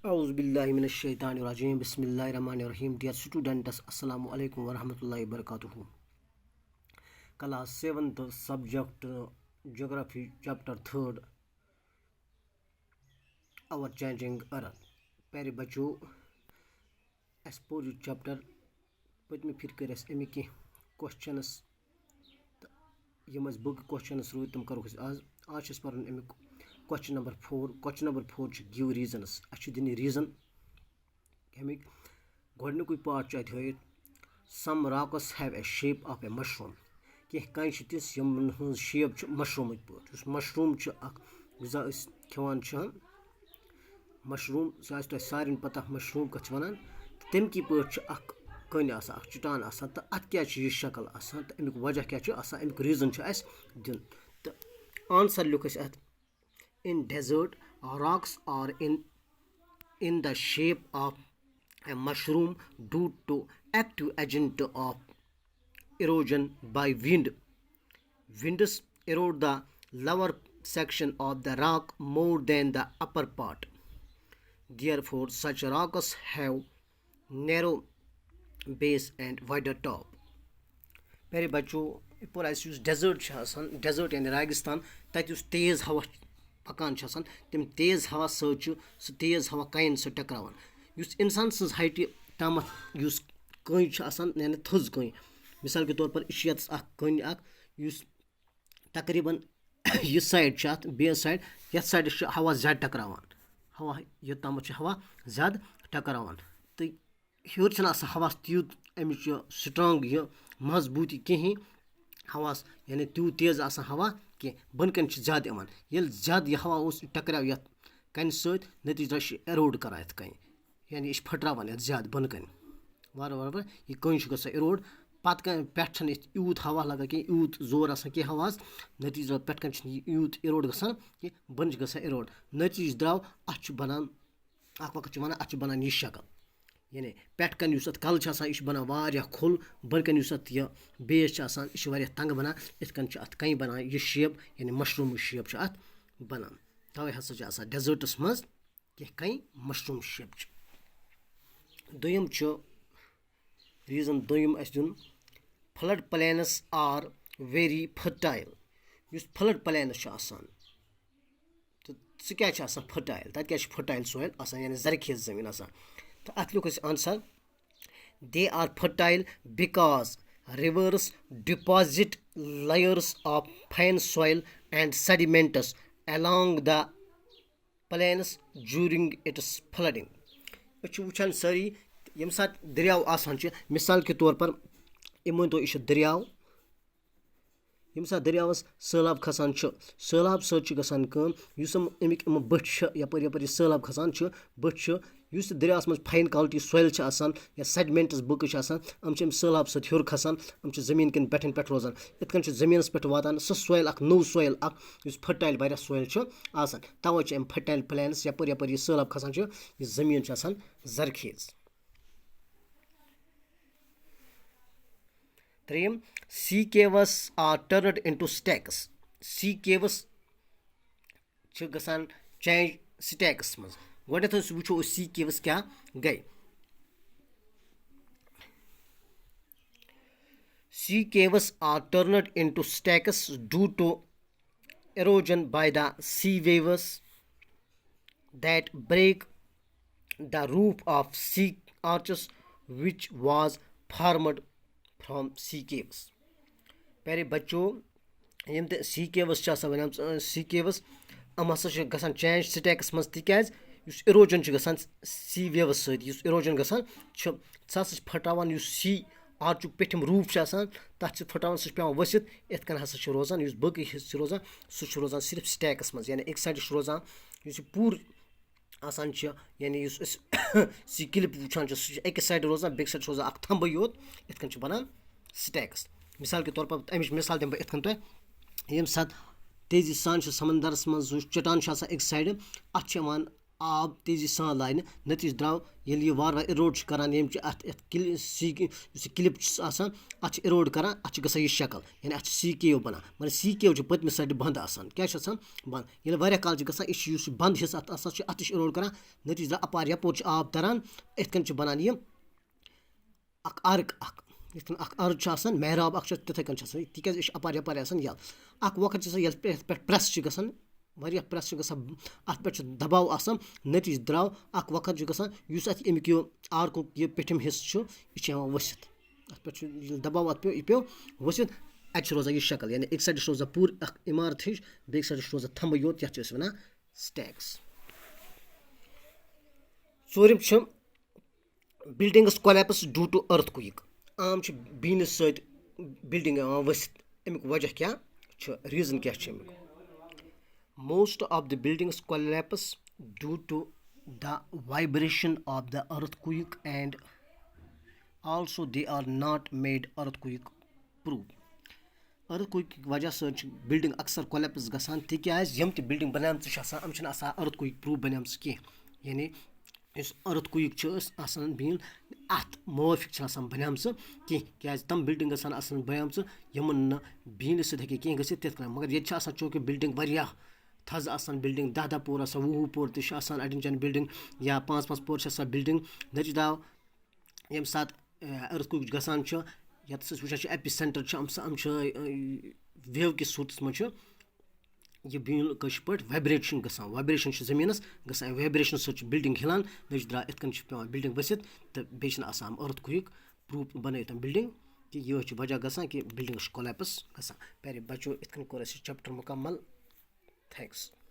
Auzubillahiminash-shaytanir-rajim. Bismillahir-rahmanir-rahim. Dear students, Assalamu alaikum wa rahmatullahi wa barakatuhu. Class 7th subject Geography chapter 3rd Our Changing Earth. Peri bacho expose chapter putmi fir kres amiki questions yemas book questions root tum karuk az chis paran amik question number 4 give reasons achu dini reason amik godnukui part cha thayit some rocks have a shape of a mushroom ke kan chitis yam shape ch mushroom pat us mushroom ch ak giza is khewan ch mushroom saas to sarin pata mushroom ka chwanan tem ki pat ch ak kani asa ak chutan asa ta at kya ch shakal asa ta amik wajah kya ch asa amik reason ch as din the answer look at in desert rocks are in the shape of a mushroom due to active agent of erosion by wind. Winds erode the lower section of the rock more than the upper part. Therefore, such rocks have narrow base and wider top. मेरे बच्चों पर ऐसे desert desert यानी रेगिस्तान तक तेज हवा पकान तम तेज हवा सह तेज हवा कन सह टकरावान इंसान सज हाइट तम कन यानी थज कन मिसाल के तौर पर यह कन तकरीबन यह साइड बे साइड ये साइड हवा ज्यादा टकरावान हवा योतम हवा ज्यादा टकरावान तो हर हवा तूत अमिच स्ट्रांग यह मजबूती कहें हवास यानी तूत तेज हवा कह बनकन ज्यादा ये ज्यादा यह हवा टकराव ये कन सत नतीजा एरोड कर कन यानी यह फटरावान ये ज्यादा बनकन वार वार यह कन ग एरोड पत पे यूत हवा लगा कि यूत जोर कह हवास नतीजा पे यूत एरोड ग कि बन ग एरोड नतीज द्राव अत बनान वक्त वन अत बनान यह शक्ल यानी पेटकन अत कल यह बनान वारिया खुल बनकन अत यह बेस यह तंग बनान इतकन अत कई बनान यह शेप यानी मशरूम शेप अत बनान तवे हसा डेजर्टस मज कह कई मशरूम शेप दोयम रीजन दोयम दिन flood plains are very fertile flood plains तो सह क्या फर्टाइल तक क्या फर्टाइल सॉइल यानी जरखेज जमीन तो अत लिख answer they are fertile because rivers deposit layers of fine soil and sediments along the plains during its flooding. वुचान सारी यम सात दरियाव आसान मिसाल के तौर पर इन तो यह दरियाव यम सात दरियावस सैलाब खसान सैलाब सम अमिक बठ यपर सैलाब खसान बठ दरियास मज फाइन क्वालिटी सॉइल या सेडिमेंट्स बुक अम सैलाब सर खसान अम जमीन कन बेठन पे रोजान इतकन जमीन पे वातान सह सॉइल नो सॉइल फर्टाइल वारिया सॉइल तवे अम फर्टाइल प्लेन्स यपर सैलाब खसान यह जमीन जरखेज त्रेम sea caves are turned into stacks sea caves गसान चेंज स्टैक्स मज गोडथ वो सी केव्स क्या गई sea caves are turned into stacks due to erosion by the sea waves that break the roof of sea arches which was formed from sea caves. प्यारे बच्चों यम सी caves one सी caves अम हसा गसान change stacks मज तिकाज erosion गसान सी waves सत erosion गसान सह फटावान सी आर्चुक पेठम roof तथ फटावान सह पे वसित इतकन हसा रोजान बकी हिस्स रोजान सह रोजान सिर्फ स्टैक्स मज यानी एक साइड रोजान पूर आसान यानी सी क्लिप वुचान एक साइड रोजान बेक साइड रोजान थम्ब योत इतकन बनान स्टैक्स मिसाल के तौर पर अमिच मिसाल दिन बह इतकन तुम सात तेजी सान समंदरस मज चटान एक साइड अत आब तेजी सान लाइन नतीज द्राव ये वार वार इरोड करान यम क्लिप अत इरोड करान अत गसान यह शक्ल यानी अत CKO बनान मगर CKO पत्म साइड बंद आसान क्या बंद ये वारिया काल गसान यह बंद हिस्सा अत इरोड करान नतीज द्राव अपार यपोर आब तरान इतकन बनान यह अर्क अर्क महराब तिथे कन तिक अपार यपार यल वक्त पे प्रेस गसान वारिया प्रेस गसान अत पे दबाव आसान नतीज द्राव वक्त गसान अत अमिक आर्क यह पेठम हिस्सा यह वसित अत पे दबाव अत पे वसित अत रोजान यह शक्ल यानी एक साइड रोजान पूर इमारत हिश बे साइड रोजान थम्ब योत ये वन स्टैक्स चूरम buildings collapse due to earthquake आम बीन सत बिल्डिंग वसित अमिक वजह क्या रीजन क्या most of the buildings collapse due to the vibration of the earthquake and also they are not made earthquake proof earthquake वजह से बिल्डिंग अक्सर collapse गसान तिकाज यम ते बिल्डिंग बनामच earthquake proof बनामच कह यानी इस earthquake आसान बीन अत मुआफिक बनामच कह तम बिल्डिंग गसान आसान बनामच यमन बीन सत हे कह गसित तिथ मगर ये चूंकि बिल्डिंग वारिया थज आसान बिल्डिंग 10 पोर आसान 20 पोर तह अड़न बिल्डिंग या 5 पोर बिल्डिंग नतीज दाव यम सात अर्थक्वेक गसान ये वुचान एपी सेंटर वेव किस सूरत मज यह बीन पे वाइब्रेशन गसान वाइब्रेशन जमीनस गसान वाइब्रेशन सत बिल्डिंग हिलान नतीज द्राव इतकन पे बिल्डिंग वसित तो बेन आसान अर्थक्वेक प्रूफ बन बिल्डिंग कि यह वजह गसान कि बिल्डिंग कोलैप्स गसान प्यारे बच्चों इतकन कोर चैप्टर मुकम्मल Thanks.